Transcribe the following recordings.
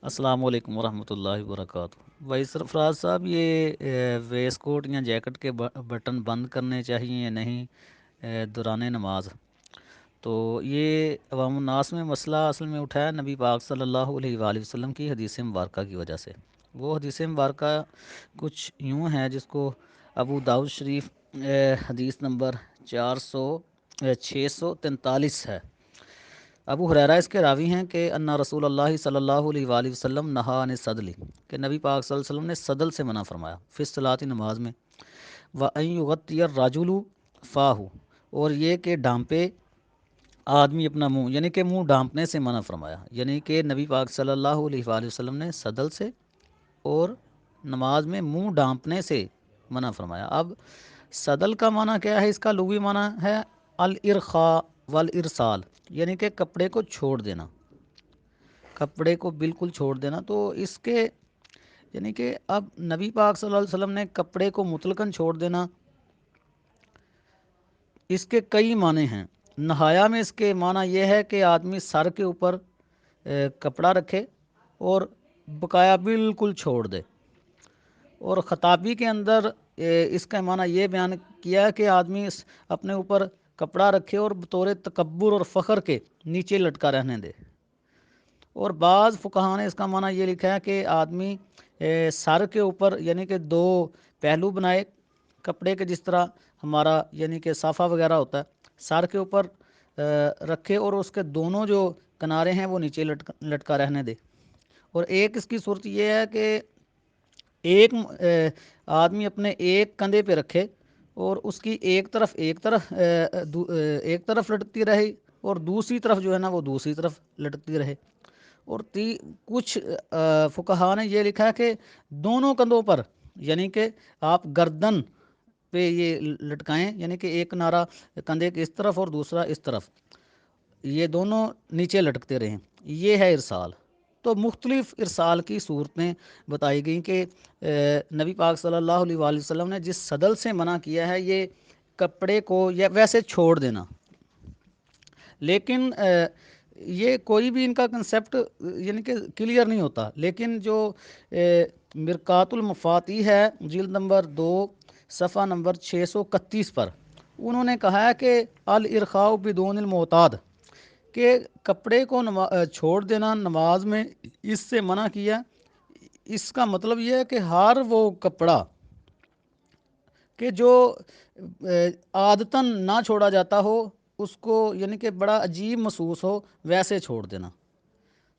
السلام علیکم ورحمۃ اللہ وبرکاتہ۔ وائس سرفراز صاحب، یہ ویس کوٹ یا جیکٹ کے بٹن بند کرنے چاہیے یا نہیں دوران نماز؟ تو یہ عوام الناس میں مسئلہ اصل میں اٹھایا نبی پاک صلی اللہ علیہ وآلہ وسلم کی حدیث مبارکہ کی وجہ سے۔ وہ حدیث مبارکہ کچھ یوں ہے جس کو ابو داؤد شریف حدیث نمبر 643 ہے۔ ابو ہریرہ اس کے راوی ہیں کہ انا رسول اللہ صلی اللہ علیہ وآلہ وسلم نہا عن الصدل، کہ نبی پاک صلی اللہ علیہ وسلم نے صدل سے منع فرمایا فی الصلاۃ، نماز میں، وَأَن يُغَطِّيَ الرَّجُلُ فَاهُ، اور یہ کہ ڈھانپے آدمی اپنا منہ، یعنی کہ منہ ڈھانپنے سے منع فرمایا، یعنی کہ نبی پاک صلی اللہ علیہ وآلہ وسلم نے صدل سے اور نماز میں منہ ڈھانپنے سے منع فرمایا۔ اب صدل کا معنی کیا ہے؟ اس کا لغوی معنی ہے الارخاء والارسال، یعنی کہ کپڑے کو چھوڑ دینا، کپڑے کو بالکل چھوڑ دینا۔ تو اس کے یعنی کہ اب نبی پاک صلی اللہ علیہ وسلم نے کپڑے کو مطلقاً چھوڑ دینا، اس کے کئی معنی ہیں۔ نہایا میں اس کے معنی یہ ہے کہ آدمی سر کے اوپر کپڑا رکھے اور بقایا بالکل چھوڑ دے، اور خطابی کے اندر اس کا معنی یہ بیان کیا کہ آدمی اپنے اوپر کپڑا رکھے اور بطور تکبر اور فخر کے نیچے لٹکا رہنے دے۔ اور بعض فقہاء نے اس کا معنی یہ لکھا ہے کہ آدمی سر کے اوپر یعنی کہ دو پہلو بنائے کپڑے کے، جس طرح ہمارا یعنی کہ صافہ وغیرہ ہوتا ہے، سر کے اوپر رکھے اور اس کے دونوں جو کنارے ہیں وہ نیچے لٹکا رہنے دے۔ اور ایک اس کی صورت یہ ہے کہ ایک آدمی اپنے ایک کندھے پہ رکھے اور اس کی ایک طرف لٹکتی رہے اور دوسری طرف جو ہے نا وہ دوسری طرف لٹکتی رہے۔ اور کچھ فقہاء نے یہ لکھا ہے کہ دونوں کندھوں پر، یعنی کہ آپ گردن پہ یہ لٹکائیں، یعنی کہ ایک کنارہ کندھے کے اس طرف اور دوسرا اس طرف، یہ دونوں نیچے لٹکتے رہیں، یہ ہے ارسال۔ تو مختلف ارسال کی صورتیں بتائی گئیں کہ نبی پاک صلی اللہ علیہ وآلہ وسلم نے جس صدل سے منع کیا ہے یہ کپڑے کو یا ویسے چھوڑ دینا، لیکن یہ کوئی بھی ان کا کنسیپٹ یعنی کہ کلیئر نہیں ہوتا۔ لیکن جو مرقات المفاتیح ہے جلد نمبر 2 صفحہ نمبر 631 پر، انہوں نے کہا ہے کہ الارخاء بدون المعتاد، کہ کپڑے کو چھوڑ دینا نماز میں اس سے منع کیا۔ اس کا مطلب یہ ہے کہ ہر وہ کپڑا کہ جو عادتاً نہ چھوڑا جاتا ہو، اس کو یعنی کہ بڑا عجیب محسوس ہو، ویسے چھوڑ دینا۔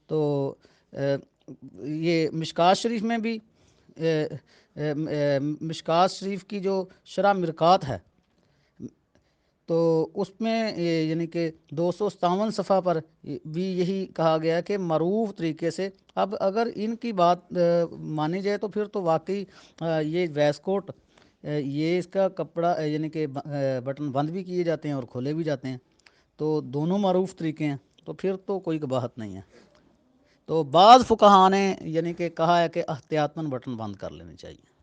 تو یہ مشکات شریف میں بھی مشکات شریف کی جو شرح مرقات ہے تو اس میں یعنی کہ 257 صفحہ پر بھی یہی کہا گیا کہ معروف طریقے سے۔ اب اگر ان کی بات مانی جائے تو پھر تو واقعی یہ ویس کوٹ یہ اس کا کپڑا یعنی کہ بٹن بند بھی کیے جاتے ہیں اور کھولے بھی جاتے ہیں، تو دونوں معروف طریقے ہیں، تو پھر تو کوئی قباحت نہیں ہے۔ تو بعض فقہاء نے یعنی کہ کہا ہے کہ احتیاطاً بٹن بند کر لینے چاہیے۔